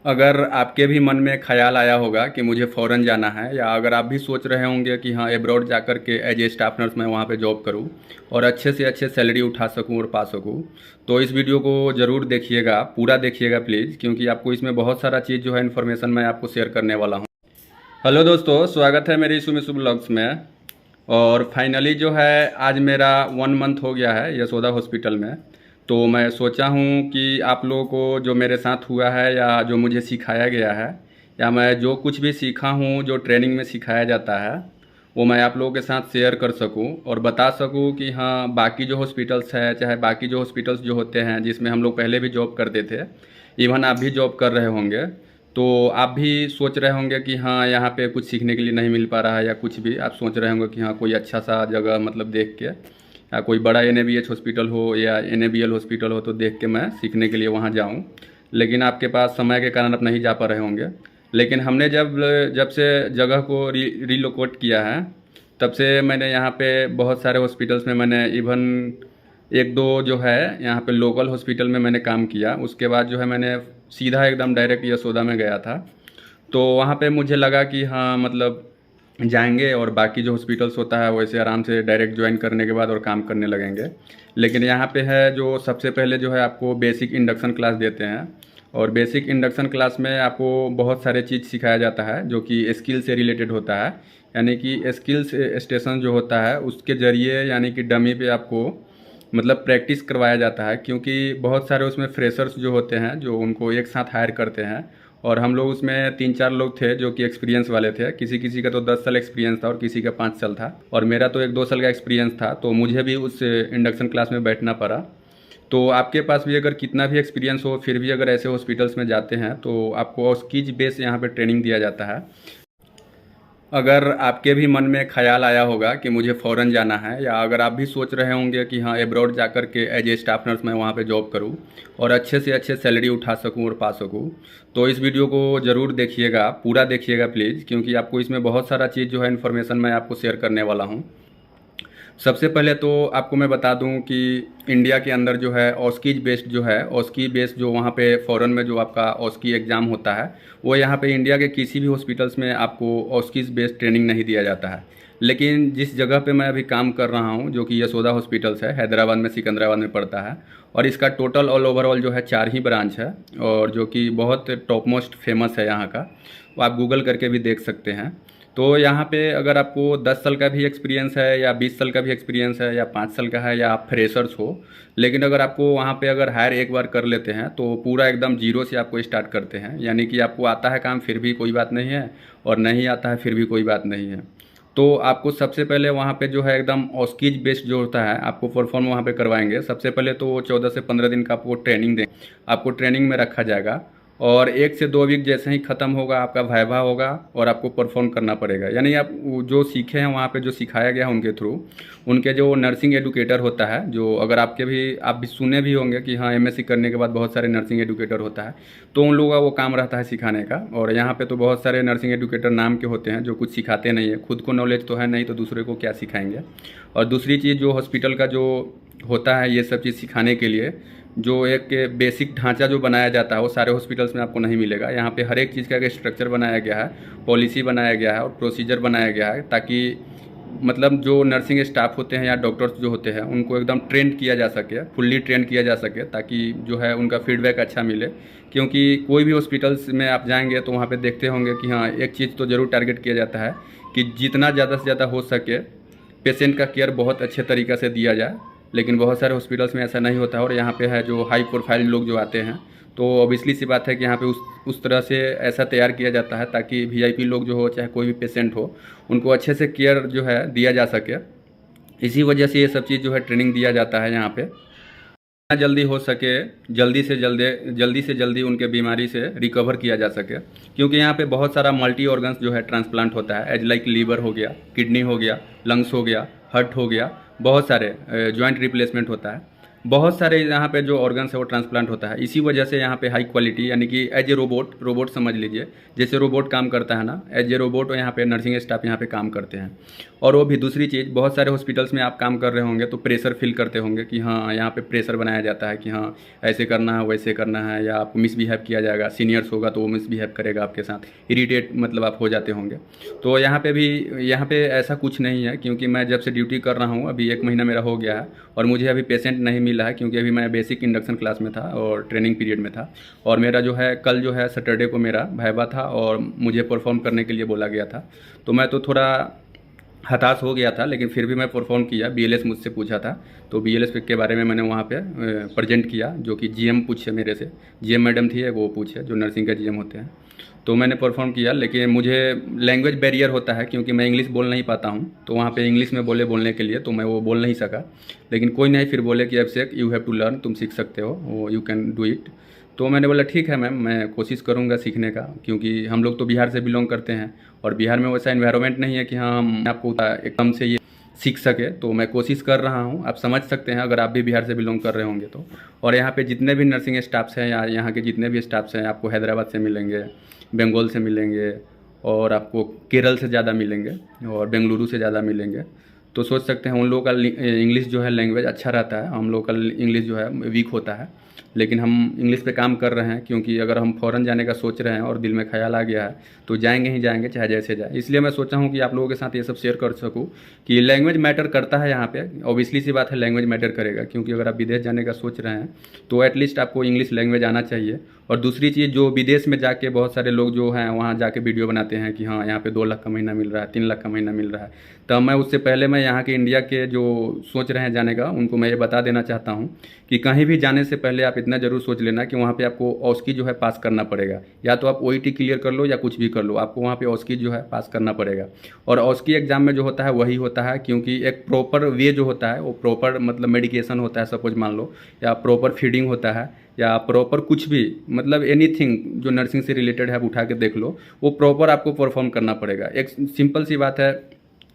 अगर आपके भी मन में ख़्याल आया होगा कि मुझे फ़ॉरेन जाना है, या अगर आप भी सोच रहे होंगे कि हाँ एब्रॉड जाकर के एज ए स्टाफ नर्स मैं वहाँ पे जॉब करूँ और अच्छे से अच्छे सैलरी उठा सकूँ और पा सकूँ, तो इस वीडियो को ज़रूर देखिएगा, पूरा देखिएगा प्लीज़, क्योंकि आपको इसमें बहुत सारा चीज़ जो है इन्फॉर्मेशन मैं आपको शेयर करने वाला हूँ। हेलो दोस्तों, स्वागत है मेरे इसु ब्लॉग्स में। और फाइनली जो है आज मेरा 1 मंथ हो गया है यशोदा हॉस्पिटल में। तो मैं सोचा हूँ कि आप लोगों को जो मेरे साथ हुआ है या जो मुझे सिखाया गया है, या मैं जो कुछ भी सीखा हूँ जो ट्रेनिंग में सिखाया जाता है, वो मैं आप लोगों के साथ शेयर कर सकूँ और बता सकूँ कि हाँ बाकी जो हॉस्पिटल्स है, चाहे बाकी जो हॉस्पिटल्स जो होते हैं जिसमें हम लोग पहले भी जॉब करते थे, इवन आप भी जॉब कर रहे होंगे, तो आप भी सोच रहे होंगे कि हाँ यहाँ पे कुछ सीखने के लिए नहीं मिल पा रहा है, या कुछ भी आप सोच रहे होंगे कि हाँ कोई अच्छा सा जगह मतलब देख के, या कोई बड़ा NABH हॉस्पिटल हो या NABL हॉस्पिटल हो तो देख के मैं सीखने के लिए वहाँ जाऊँ। लेकिन आपके पास समय के कारण आप नहीं जा पा रहे होंगे। लेकिन हमने जब जब से जगह को रीलोकेट किया है, तब से मैंने यहाँ पे बहुत सारे हॉस्पिटल्स में मैंने इवन एक दो जो है यहाँ पे लोकल हॉस्पिटल में मैंने काम किया। उसके बाद जो है मैंने सीधा एकदम डायरेक्ट यशोदा में गया था। तो वहाँ पे मुझे लगा कि हाँ मतलब जाएंगे और बाकी जो हॉस्पिटल्स होता है वैसे आराम से डायरेक्ट ज्वाइन करने के बाद और काम करने लगेंगे। लेकिन यहाँ पे है जो सबसे पहले जो है आपको बेसिक इंडक्शन क्लास देते हैं, और बेसिक इंडक्शन क्लास में आपको बहुत सारे चीज़ सिखाया जाता है जो कि स्किल से रिलेटेड होता है। यानी कि स्किल्स स्टेशन जो होता है उसके ज़रिए यानी कि डमी पे आपको मतलब प्रैक्टिस करवाया जाता है, क्योंकि बहुत सारे उसमें फ्रेशर्स जो होते हैं जो उनको एक साथ हायर करते हैं। और हम लोग उसमें 3-4 लोग थे जो कि एक्सपीरियंस वाले थे। किसी किसी का तो 10 साल एक्सपीरियंस था और किसी का 5 साल था, और मेरा तो 1-2 साल का एक्सपीरियंस था, तो मुझे भी उस इंडक्शन क्लास में बैठना पड़ा। तो आपके पास भी अगर कितना भी एक्सपीरियंस हो, फिर भी अगर ऐसे हॉस्पिटल्स में जाते हैं तो आपको स्किज बेस यहाँ पे ट्रेनिंग दिया जाता है। अगर आपके भी मन में ख़्याल आया होगा कि मुझे फ़ॉरेन जाना है, या अगर आप भी सोच रहे होंगे कि हाँ एब्रॉड जाकर के एज ए स्टाफ नर्स मैं वहाँ पे जॉब करूँ और अच्छे से अच्छे सैलरी उठा सकूँ और पा सकूँ, तो इस वीडियो को ज़रूर देखिएगा, पूरा देखिएगा प्लीज़, क्योंकि आपको इसमें बहुत सारा चीज़ जो है इन्फॉर्मेशन मैं आपको शेयर करने वाला हूँ। सबसे पहले तो आपको मैं बता दूं कि इंडिया के अंदर जो है ऑस्कीज बेस्ड जो है, ऑस्की बेस्ड जो वहाँ पे फ़ॉरेन में जो आपका ऑस्की एग्ज़ाम होता है, वो यहाँ पे इंडिया के किसी भी हॉस्पिटल्स में आपको ऑस्कीज बेस्ड ट्रेनिंग नहीं दिया जाता है। लेकिन जिस जगह पे मैं अभी काम कर रहा हूँ जो कि यशोदा हॉस्पिटल्स है, हैदराबाद में, सिकंदराबाद में पड़ता है, और इसका टोटल ऑल ओवरऑल जो है 4 ही ब्रांच है, और जो कि बहुत टॉप मोस्ट फेमस है यहाँ का, वो आप गूगल करके भी देख सकते हैं। तो यहाँ पे अगर आपको 10 साल का भी एक्सपीरियंस है या 20 साल का भी एक्सपीरियंस है या 5 साल का है, या आप फ्रेशर्स हो, लेकिन अगर आपको वहाँ पे अगर हायर एक बार कर लेते हैं तो पूरा एकदम जीरो से आपको स्टार्ट करते हैं। यानी कि आपको आता है काम फिर भी कोई बात नहीं है, और नहीं आता है फिर भी कोई बात नहीं है। तो आपको सबसे पहले वहाँ पे जो है एकदम ऑस्कीज बेस्ड जो होता है आपको परफॉर्म वहाँ पे करवाएंगे। सबसे पहले तो वो 14 से 15 दिन का आपको ट्रेनिंग दें, आपको ट्रेनिंग में रखा जाएगा, और 1 से 2 वीक जैसे ही ख़त्म होगा आपका वाइवा होगा और आपको परफॉर्म करना पड़ेगा। यानी आप जो सीखे हैं वहाँ पे जो सिखाया गया है उनके थ्रू, उनके जो नर्सिंग एडुकेटर होता है, जो अगर आप भी सुने भी होंगे कि हाँ MSc करने के बाद बहुत सारे नर्सिंग एडुकेटर होता है, तो उन लोगों का वो काम रहता है सिखाने का। और यहाँ पे तो बहुत सारे नर्सिंग एडुकेटर नाम के होते हैं जो कुछ सिखाते नहीं है, खुद को नॉलेज तो है नहीं तो दूसरे को क्या सिखाएंगे। और दूसरी चीज़ जो हॉस्पिटल का जो होता है ये सब चीज़ सिखाने के लिए जो एक बेसिक ढांचा जो बनाया जाता है वो सारे हॉस्पिटल्स में आपको नहीं मिलेगा। यहाँ पे हर एक चीज़ का एक स्ट्रक्चर बनाया गया है, पॉलिसी बनाया गया है और प्रोसीजर बनाया गया है, ताकि मतलब जो नर्सिंग स्टाफ होते हैं या डॉक्टर्स जो होते हैं उनको एकदम ट्रेन किया जा सके, फुल्ली ट्रेन किया जा सके, ताकि जो है उनका फीडबैक अच्छा मिले। क्योंकि कोई भी हॉस्पिटल्स में आप जाएंगे तो वहाँ पे देखते होंगे कि हाँ एक चीज़ तो ज़रूर टारगेट किया जाता है कि जितना ज़्यादा से ज़्यादा हो सके पेशेंट का केयर बहुत अच्छे तरीक़े से दिया जाए। लेकिन बहुत सारे हॉस्पिटल्स में ऐसा नहीं होता है, और यहाँ पे है जो हाई प्रोफाइल लोग जो आते हैं, तो ऑब्वियसली सी बात है कि यहाँ पे उस तरह से ऐसा तैयार किया जाता है ताकि VIP लोग जो हो, चाहे कोई भी पेशेंट हो, उनको अच्छे से केयर जो है दिया जा सके। इसी वजह से ये सब चीज़ जो है ट्रेनिंग दिया जाता है यहाँ पे, जितना जल्दी हो सके जल्दी से जल्दी उनके बीमारी से रिकवर किया जा सके। क्योंकि यहाँ पे बहुत सारा मल्टी ऑर्गन्स जो है ट्रांसप्लांट होता है, एज लाइक लीवर हो गया, किडनी हो गया, लंग्स हो गया, हार्ट हो गया, बहुत सारे जॉइंट रिप्लेसमेंट होता है। बहुत सारे यहाँ पे जो ऑर्गन्स है वो ट्रांसप्लांट होता है। इसी वजह से यहाँ पे हाई क्वालिटी, यानी कि एज ए रोबोट समझ लीजिए, जैसे रोबोट काम करता है ना, एज ए रोबोट यहाँ पे नर्सिंग स्टाफ यहाँ पे काम करते हैं। और वो भी दूसरी चीज़, बहुत सारे हॉस्पिटल्स में आप काम कर रहे होंगे तो प्रेशर फील करते होंगे कि हाँ यहाँ पे प्रेशर बनाया जाता है कि हाँ ऐसे करना है वैसे करना है, या आपको मिसबिहेव किया जाएगा, सीनियर्स होगा तो वो मिसबिहेव करेगा आपके साथ, इरीटेट मतलब आप हो जाते होंगे। तो यहाँ पे भी, यहाँ पे ऐसा कुछ नहीं है, क्योंकि मैं जब से ड्यूटी कर रहा हूँ, अभी 1 महीना मेरा हो गया है और मुझे अभी पेशेंट नहीं मिला है, क्योंकि अभी मैं बेसिक इंडक्शन क्लास में था और ट्रेनिंग पीरियड में था। और मेरा जो है कल जो है सैटरडे को मेरा वाइवा था और मुझे परफॉर्म करने के लिए बोला गया था। तो मैं तो थोड़ा हताश हो गया था, लेकिन फिर भी मैं परफॉर्म किया। बीएलएस मुझसे पूछा था तो बीएलएस के बारे में मैंने वहाँ पे प्रेजेंट किया, जो कि जीएम पूछे मेरे से, जीएम मैडम थी वो पूछे जो नर्सिंग के जीएम होते हैं। तो मैंने परफॉर्म किया, लेकिन मुझे लैंग्वेज बैरियर होता है क्योंकि मैं इंग्लिश बोल नहीं पाता हूँ। तो वहाँ पे इंग्लिश में बोलने के लिए तो मैं वो बोल नहीं सका। लेकिन कोई नहीं, फिर बोले कि अभिषेक यू हैव टू लर्न, तुम सीख सकते हो, वो यू कैन डू इट। तो मैंने बोला ठीक है मैम, मैं कोशिश करूँगा सीखने का, क्योंकि हम लोग तो बिहार से बिलोंग करते हैं और बिहार में वैसा इन्वायरमेंट नहीं है कि हाँ हम आपको एकदम से ये सीख सके। तो मैं कोशिश कर रहा हूँ, आप समझ सकते हैं अगर आप भी बिहार से बिलोंग कर रहे होंगे तो। और यहाँ पे जितने भी नर्सिंग स्टाफ्स हैं या यहाँ के जितने भी स्टाफ्स हैं, आपको हैदराबाद से मिलेंगे, बंगाल से मिलेंगे, और आपको केरल से ज़्यादा मिलेंगे और बेंगलुरु से ज़्यादा मिलेंगे। तो सोच सकते हैं उन लोगों का इंग्लिश जो है लैंग्वेज अच्छा रहता है, हम लोग का इंग्लिश जो है वीक होता है। लेकिन हम इंग्लिश पे काम कर रहे हैं, क्योंकि अगर हम फ़ॉरेन जाने का सोच रहे हैं और दिल में ख्याल आ गया है तो जाएंगे ही जाएंगे, चाहे जैसे जाए। इसलिए मैं सोचा हूँ कि आप लोगों के साथ ये सब शेयर कर सकूँ कि लैंग्वेज मैटर करता है यहाँ पे। ऑब्वियसली सी बात है, लैंग्वेज मैटर करेगा, क्योंकि अगर आप विदेश जाने का सोच रहे हैं तो एटलीस्ट आपको इंग्लिश लैंग्वेज आना चाहिए। और दूसरी चीज़, जो विदेश में जाके बहुत सारे लोग जो हैं वहाँ जाके वीडियो बनाते हैं कि हाँ यहाँ पे 2 लाख का महीना मिल रहा है, 3 लाख का महीना मिल रहा है। तो मैं उससे पहले मैं यहाँ के इंडिया के जो सोच रहे हैं जाने का, उनको मैं ये बता देना चाहता हूँ कि कहीं भी जाने से पहले आप इतना ज़रूर सोच लेना कि वहाँ पे आपको ऑस्की जो है पास करना पड़ेगा। या तो आप ओईटी क्लियर कर लो या कुछ भी कर लो, आपको वहाँ पे ऑस्की जो है पास करना पड़ेगा। और ऑस्की एग्ज़ाम में जो होता है वही होता है, क्योंकि एक प्रॉपर वे जो होता है वो प्रॉपर मतलब मेडिकेशन होता है, सपोज मान लो, या प्रॉपर फीडिंग होता है, या प्रॉपर कुछ भी मतलब एनीथिंग जो नर्सिंग से रिलेटेड है आप उठा के देख लो, वो प्रॉपर आपको परफॉर्म करना पड़ेगा। एक सिंपल सी बात है,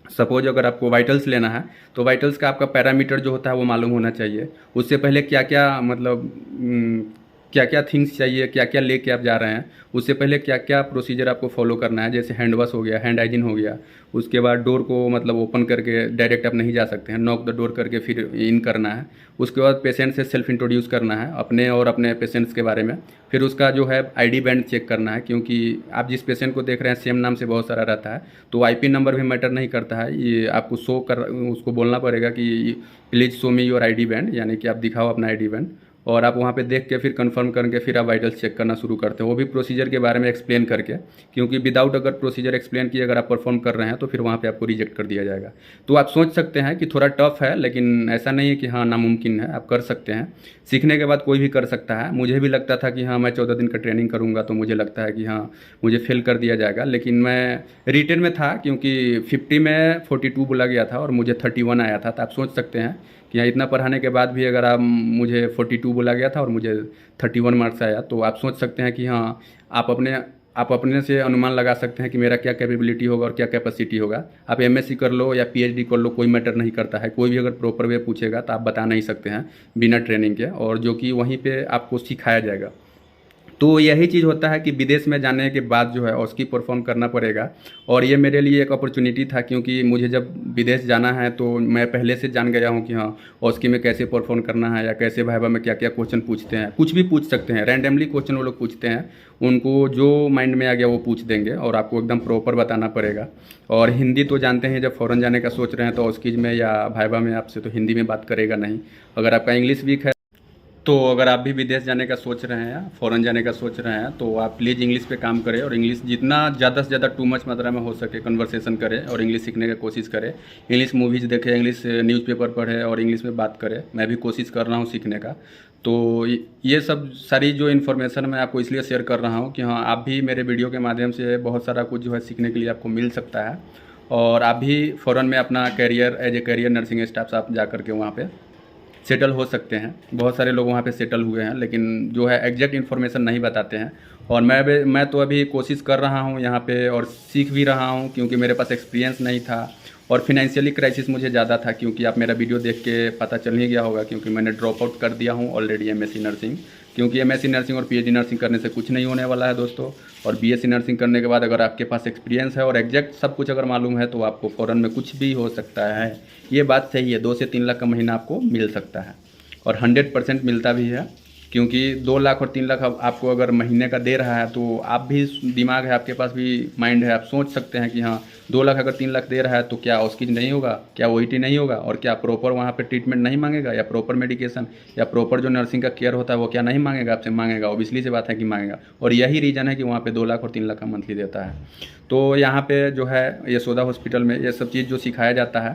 सपोज अगर आपको वाइटल्स लेना है तो वाइटल्स का आपका पैरामीटर जो होता है वो मालूम होना चाहिए। उससे पहले क्या क्या मतलब क्या क्या थिंग्स चाहिए, क्या क्या लेके आप जा रहे हैं, उससे पहले क्या क्या प्रोसीजर आपको फॉलो करना है। जैसे हैंड वॉश हो गया, हैंड हाइजीन हो गया, उसके बाद डोर को मतलब ओपन करके डायरेक्ट आप नहीं जा सकते हैं, नॉक द डोर करके फिर इन करना है। उसके बाद पेशेंट से सेल्फ इंट्रोड्यूस करना है अपने और अपने पेशेंट्स के बारे में। फिर उसका जो है आईडी बैंड चेक करना है, क्योंकि आप जिस पेशेंट को देख रहे हैं सेम नाम से बहुत सारा रहता है, तो आईपी नंबर भी मैटर नहीं करता है। ये आपको शो कर, उसको बोलना पड़ेगा कि please show me your ID band, यानी कि आप दिखाओ अपना आईडी बैंड। और आप वहाँ पे देख के फिर कंफर्म करके फिर आप वाइटल्स चेक करना शुरू करते हो, वो भी प्रोसीजर के बारे में एक्सप्लेन करके, क्योंकि विदाउट अगर प्रोसीजर एक्सप्लेन किए अगर आप परफॉर्म कर रहे हैं तो फिर वहाँ पे आपको रिजेक्ट कर दिया जाएगा। तो आप सोच सकते हैं कि थोड़ा टफ है, लेकिन ऐसा नहीं है कि हाँ नामुमकिन है, आप कर सकते हैं। सीखने के बाद कोई भी कर सकता है। मुझे भी लगता था कि हाँ मैं 14 दिन का ट्रेनिंग करूँगा तो मुझे लगता है कि हाँ मुझे फेल कर दिया जाएगा, लेकिन मैं रिटेन में था, क्योंकि 50 में 42 बोला गया था और मुझे 31 आया था। तो आप सोच सकते हैं कि यहाँ इतना पढ़ाने के बाद भी अगर आप, मुझे 42 बोला गया था और मुझे 31 मार्क्स आया, तो आप सोच सकते हैं कि हाँ आप अपने से अनुमान लगा सकते हैं कि मेरा क्या कैपेबिलिटी होगा और क्या कैपेसिटी होगा। आप एमएससी कर लो या पीएचडी कर लो, कोई मैटर नहीं करता है। कोई भी अगर प्रॉपर वे पूछेगा तो आप बता नहीं सकते हैं बिना ट्रेनिंग के, और जो कि वहीं पे आपको सिखाया जाएगा। तो यही चीज़ होता है कि विदेश में जाने के बाद जो है उसकी परफॉर्म करना पड़ेगा। और ये मेरे लिए एक अपॉर्चुनिटी था, क्योंकि मुझे जब विदेश जाना है तो मैं पहले से जान गया हूँ कि हाँ उसकी में कैसे परफॉर्म करना है, या कैसे वाइवा में क्या क्या क्वेश्चन पूछते हैं। कुछ भी पूछ सकते हैं, रैंडमली क्वेश्चन वो लोग पूछते हैं, उनको जो माइंड में आ गया वो पूछ देंगे और आपको एकदम प्रॉपर बताना पड़ेगा। और हिंदी तो जानते हैं, जब फ़ॉरेन जाने का सोच रहे हैं तो उसकी में या वाइवा में आपसे तो हिंदी में बात करेगा नहीं। अगर आपका इंग्लिश वीक है, तो अगर आप भी विदेश जाने का सोच रहे हैं या फ़ॉरेन जाने का सोच रहे हैं तो आप प्लीज़ इंग्लिश पे काम करें, और इंग्लिश जितना ज़्यादा से ज़्यादा टू मच मात्रा में हो सके कन्वर्सेशन करें और इंग्लिश सीखने की कोशिश करें। इंग्लिश मूवीज़ देखें, इंग्लिश न्यूज़पेपर पढ़ें और इंग्लिश में बात करें। मैं भी कोशिश कर रहा हूँ सीखने का। तो ये सब सारी जो इन्फॉर्मेशन मैं आपको इसलिए शेयर कर रहा हूँ कि हाँ आप भी मेरे वीडियो के माध्यम से बहुत सारा कुछ जो है सीखने के लिए आपको मिल सकता है, और आप भी फ़ॉरेन में अपना career as a career nursing staff आप जा कर के वहाँ पर सेटल हो सकते हैं। बहुत सारे लोग वहाँ पे सेटल हुए हैं, लेकिन जो है एग्जैक्ट इन्फॉर्मेशन नहीं बताते हैं। और मैं तो अभी कोशिश कर रहा हूँ यहाँ पे और सीख भी रहा हूँ, क्योंकि मेरे पास एक्सपीरियंस नहीं था और फिनेंशियली क्राइसिस मुझे ज़्यादा था, क्योंकि आप मेरा वीडियो देख के पता चल ही गया होगा, क्योंकि मैंने ड्रॉप आउट कर दिया हूँ ऑलरेडी एमएससी नर्सिंग। क्योंकि एमएससी नर्सिंग और पीएचडी नर्सिंग करने से कुछ नहीं होने वाला है दोस्तों। और बीएससी नर्सिंग करने के बाद अगर आपके पास एक्सपीरियंस है और एग्जैक्ट सब कुछ अगर मालूम है तो आपको फ़ौरन में कुछ भी हो सकता है। ये बात सही है, 2 से 3 लाख का महीना आपको मिल सकता है, और 100% मिलता भी है। क्योंकि 2 लाख और 3 लाख आपको अगर महीने का दे रहा है तो आप भी, दिमाग है आपके पास, भी माइंड है, आप सोच सकते हैं कि हाँ 2 लाख अगर 3 लाख दे रहा है तो क्या ऑस्किज नहीं होगा, क्या ओईटी नहीं होगा, और क्या प्रॉपर वहाँ पे ट्रीटमेंट नहीं मांगेगा, या प्रॉपर मेडिकेशन या प्रॉपर जो नर्सिंग का केयर होता है वो क्या नहीं मांगेगा आपसे? मांगेगा, ऑब्वियसली सी बात है कि मांगेगा। और यही रीज़न है कि वहाँ पे 2 लाख और 3 लाख का मंथली देता है। तो यहाँ पे जो है यशोदा हॉस्पिटल में ये सब चीज़ जो सिखाया जाता है,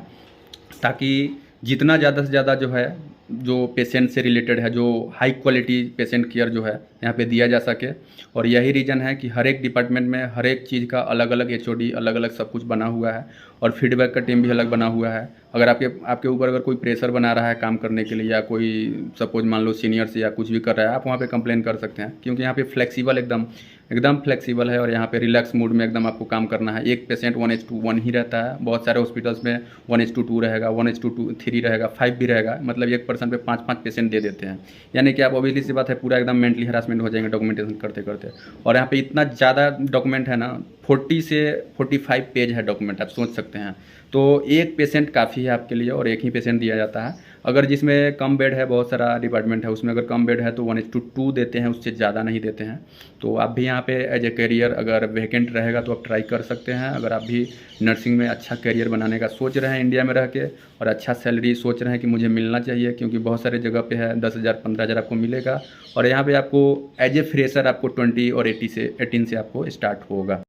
ताकि जितना ज़्यादा से ज़्यादा जो है, जो पेशेंट से रिलेटेड है, जो हाई क्वालिटी पेशेंट केयर जो है यहाँ पे दिया जा सके। और यही रीज़न है कि हर एक डिपार्टमेंट में हर एक चीज़ का अलग अलग एचओडी, अलग अलग सब कुछ बना हुआ है, और फीडबैक का टीम भी अलग बना हुआ है। अगर आपके ऊपर अगर कोई प्रेशर बना रहा है काम करने के लिए, या कोई सपोज मान लो सीनियर से या कुछ भी कर रहा है, आप वहाँ पे कंप्लेन कर सकते हैं, क्योंकि यहाँ पे फ्लेक्सिबल एकदम फ्लेक्सिबल है। और यहाँ पे रिलैक्स मूड में एकदम आपको काम करना है। एक पेशेंट 1:1 ही रहता है, बहुत सारे हॉस्पिटल्स में 1:2 रहेगा, 1:3 रहेगा, 5 भी रहेगा। मतलब एक पर्सन पे 5-5 पेशेंट दे देते हैं, यानी कि आप, ऑब्वियसली सी बात है, पूरा एकदम मेंटली हरासमेंट हो जाएंगे डॉक्यूमेंटेशन करते करते। और यहाँ पे इतना ज़्यादा डॉक्यूमेंट है ना, 40 से 45 पेज है डॉक्यूमेंट, आप सोच सकते हैं। तो एक पेशेंट काफ़ी है आपके लिए, और एक ही पेशेंट दिया जाता है। अगर जिसमें कम बेड है, बहुत सारा डिपार्टमेंट है उसमें अगर कम बेड है तो 1:2 देते हैं, उससे ज़्यादा नहीं देते हैं। तो आप भी यहाँ पे एज ए करियर अगर वैकेंट रहेगा तो आप ट्राई कर सकते हैं। अगर आप भी नर्सिंग में अच्छा करियर बनाने का सोच रहे हैं इंडिया में रह के, और अच्छा सैलरी सोच रहे हैं कि मुझे मिलना चाहिए, क्योंकि बहुत सारे जगह पे है 10,000 15,000 आपको मिलेगा, और यहाँ पे आपको एज ए फ्रेशर आपको 20 और 18 से आपको स्टार्ट होगा।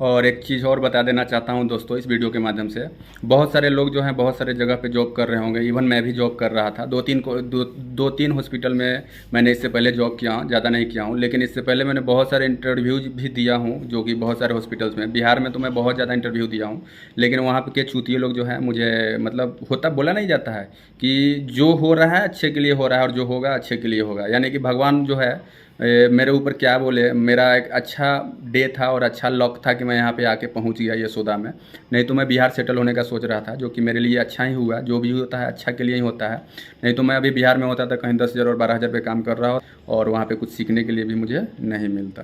और एक चीज़ और बता देना चाहता हूं दोस्तों इस वीडियो के माध्यम से, बहुत सारे लोग जो हैं बहुत सारे जगह पे जॉब कर रहे होंगे, इवन मैं भी जॉब कर रहा था। 2-3 हॉस्पिटल में मैंने इससे पहले जॉब किया हूँ, ज़्यादा नहीं किया हूँ, लेकिन इससे पहले मैंने बहुत सारे इंटरव्यूज भी दिया हूँ, जो कि बहुत सारे हॉस्पिटल्स में। बिहार में तो मैं बहुत ज़्यादा इंटरव्यू दिया हूँ, लेकिन वहाँ के चूतिए लोग जो है मुझे, मतलब होता, बोला नहीं जाता है कि जो हो रहा है अच्छे के लिए हो रहा है, और जो होगा अच्छे के लिए होगा। यानी कि भगवान जो है मेरे ऊपर क्या बोले, मेरा एक अच्छा डे था और अच्छा लक था कि मैं यहाँ पे आके पहुँच गया यशोदा में। नहीं तो मैं बिहार सेटल होने का सोच रहा था, जो कि मेरे लिए अच्छा ही हुआ। जो भी होता है अच्छा के लिए ही होता है। नहीं तो मैं अभी बिहार में होता था, कहीं 10,000 और 12,000 पे काम कर रहा हो, और वहाँ पे कुछ सीखने के लिए भी मुझे नहीं मिलता।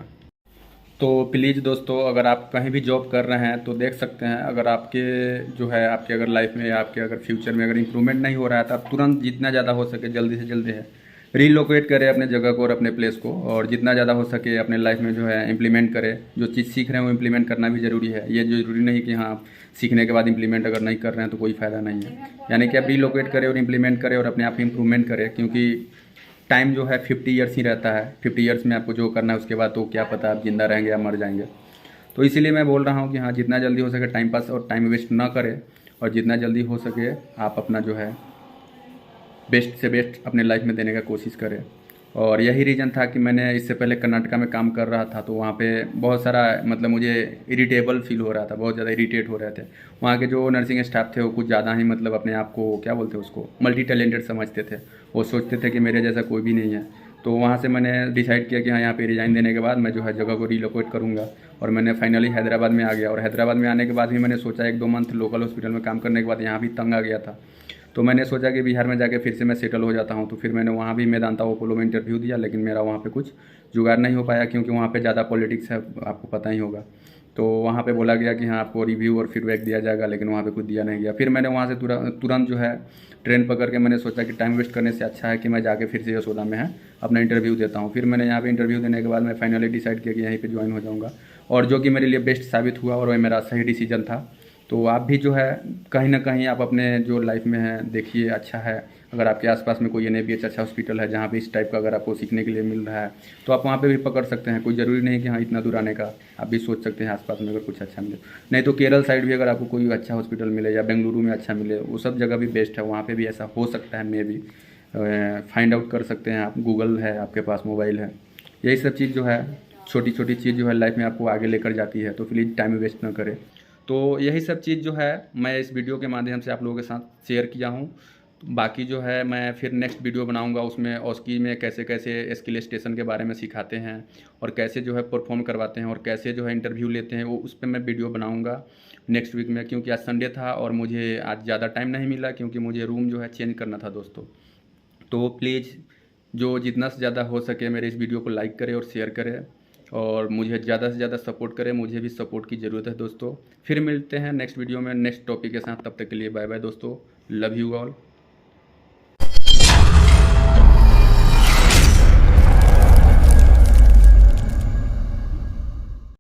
तो प्लीज़ दोस्तों, अगर आप कहीं भी जॉब कर रहे हैं तो देख सकते हैं, अगर आपके जो है, आपके अगर लाइफ में या आपके अगर फ्यूचर में अगर इंप्रूवमेंट नहीं हो रहा है, तो आप तुरंत जितना ज़्यादा हो सके जल्दी से जल्दी है रीलोकेट करें अपने जगह को और अपने प्लेस को, और जितना ज़्यादा हो सके अपने लाइफ में जो है इम्प्लीमेंट करें। जो चीज़ सीख रहे हैं वो इम्प्लीमेंट करना भी ज़रूरी है। ये ज़रूरी नहीं कि हाँ सीखने के बाद इम्प्लीमेंट अगर नहीं कर रहे हैं तो कोई फ़ायदा नहीं है। यानी कि आप रीलोकेट करें और इम्प्लीमेंट करें और अपने आप इम्प्रूवमेंट करें, क्योंकि टाइम जो है 50 ईयर्स ही रहता है। 50 ईयर्स में आपको जो करना है उसके बाद तो क्या पता आप ज़िंदा रहेंगे या मर जाएंगे। तो इसीलिए मैं बोल रहा हूँ कि हाँ जितना जल्दी हो सके टाइम पास और टाइम वेस्ट ना करें, और जितना जल्दी हो सके आप अपना जो है बेस्ट से बेस्ट अपने लाइफ में देने का कोशिश करें। और यही रीज़न था कि मैंने इससे पहले कर्नाटका में काम कर रहा था, तो वहाँ पे बहुत सारा, मतलब मुझे इरिटेबल फील हो रहा था, बहुत ज़्यादा इरिटेट हो रहे थे। वहाँ के जो नर्सिंग स्टाफ थे वो कुछ ज़्यादा ही, मतलब अपने आप को क्या बोलते हैं उसको, मल्टी टैलेंटेड समझते थे। वो सोचते थे कि मेरे जैसा कोई भी नहीं है। तो वहाँ से मैंने डिसाइड किया कि हाँ यहाँ पे रिज़ाइन देने के बाद मैं जो है जगह को रीलोकेट करूँगा, और मैंने फाइनली हैदराबाद में आ गया। और हैदराबाद में आने के बाद भी मैंने सोचा 1-2 मंथ लोकल हॉस्पिटल में काम करने के बाद यहाँ भी तंग आ गया था। तो मैंने सोचा कि बिहार में जाके फिर से मैं सेटल हो जाता हूँ। तो फिर मैंने वहाँ भी मेदांता अपोलो में इंटरव्यू दिया, लेकिन मेरा वहाँ पे कुछ जुगाड़ नहीं हो पाया, क्योंकि वहाँ पे ज़्यादा पॉलिटिक्स है, आपको पता ही होगा। तो वहाँ पे बोला गया कि हाँ आपको रिव्यू और फीडबैक दिया जाएगा, लेकिन वहाँ पे कुछ दिया नहीं गया। फिर मैंने वहाँ से तुरंत जो है ट्रेन पकड़ के मैंने सोचा कि टाइम वेस्ट करने से अच्छा है कि मैं जाके फिर से यशोदा में है अपना इंटरव्यू देता हूँ। फिर मैंने यहाँ पे इंटरव्यू देने के बाद मैं फाइनली डिसाइड किया कि यहीं पे ज्वाइन हो जाऊँगा, और जो कि मेरे लिए बेस्ट साबित हुआ, और वह मेरा सही डिसीजन था। तो आप भी जो है कहीं ना कहीं आप अपने जो लाइफ में है देखिए, अच्छा है अगर आपके आसपास में कोई एनएबीएच अच्छा हॉस्पिटल है जहाँ पे इस टाइप का अगर आपको सीखने के लिए मिल रहा है, तो आप वहाँ पे भी पकड़ सकते हैं। कोई ज़रूरी नहीं कि हाँ इतना दूर आने का, आप भी सोच सकते हैं आसपास में अगर कुछ अच्छा मिले। नहीं तो केरल साइड भी अगर आपको कोई अच्छा हॉस्पिटल मिले, या बेंगलुरु में अच्छा मिले, वो सब जगह भी बेस्ट है। वहाँ पर भी ऐसा हो सकता है, मे भी फाइंड आउट कर सकते हैं आप। गूगल है आपके पास, मोबाइल है, यही सब चीज़ जो है छोटी छोटी चीज़ जो है लाइफ में आपको आगे लेकर जाती है। तो प्लीज़ टाइम वेस्ट ना करें। तो यही सब चीज़ जो है मैं इस वीडियो के माध्यम से आप लोगों के साथ शेयर किया हूँ। बाकी जो है मैं फिर नेक्स्ट वीडियो बनाऊंगा, उसमें ओस्की में कैसे कैसे स्किल स्टेशन के बारे में सिखाते हैं और कैसे जो है परफॉर्म करवाते हैं और कैसे जो है इंटरव्यू लेते हैं, वो उस पर मैं वीडियो बनाऊंगा नेक्स्ट वीक में, क्योंकि आज संडे था और मुझे आज ज़्यादा टाइम नहीं मिला, क्योंकि मुझे रूम जो है चेंज करना था दोस्तों। तो प्लीज़ जो जितना से ज़्यादा हो सके मेरे इस वीडियो को लाइक करें और शेयर करें और मुझे ज़्यादा से ज़्यादा सपोर्ट करें, मुझे भी सपोर्ट की ज़रूरत है दोस्तों। फिर मिलते हैं नेक्स्ट वीडियो में नेक्स्ट टॉपिक के साथ, तब तक के लिए बाय बाय दोस्तों, लव यू ऑल।